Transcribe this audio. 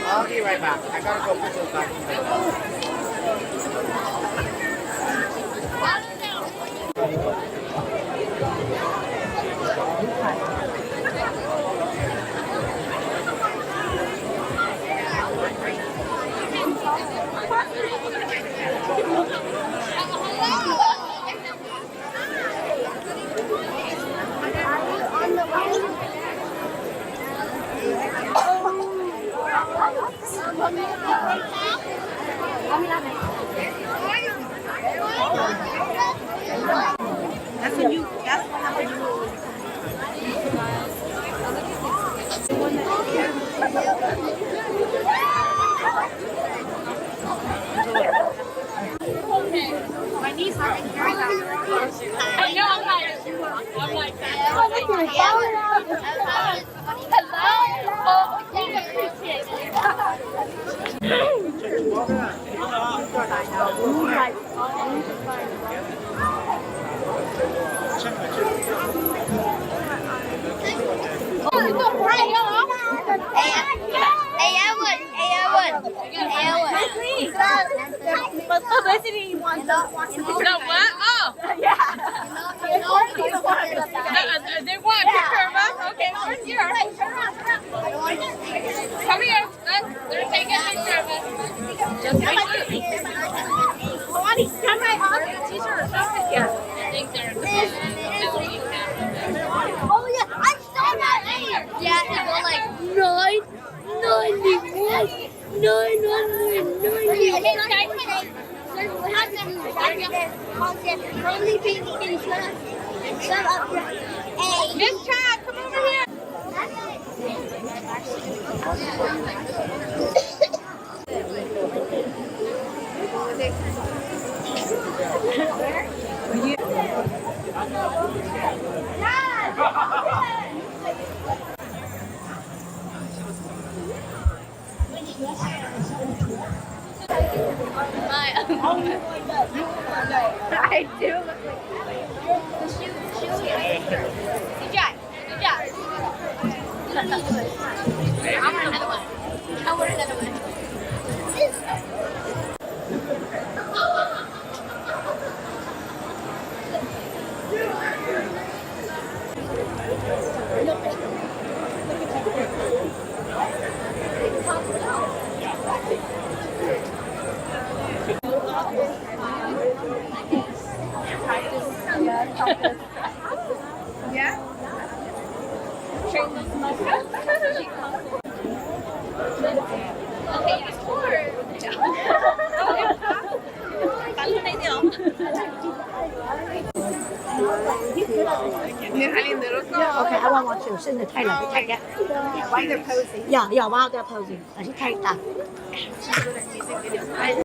I'll be right back. I gotta go put those back in the That's when you. That's what happened. My niece hasn't carried that. I know, I'm like that. Hello? Oh, okay, appreciate But publicity wants to. No, what? Oh. Yeah. They want a picture of us? Okay, where's yours? Come here. They're taking a picture of us. Just like Can I hug the teacher or something? I think they're in the Oh yeah, I saw that earlier. Yeah, they go like 991, 999. Miss Chad, come over here. I do look like good job. Good job. I want another one. I want another one. Yeah? Okay, it's hard. Okay, I won't want to. 现在太冷，太干。Why they're posing? Yeah, while they're posing. 是太大。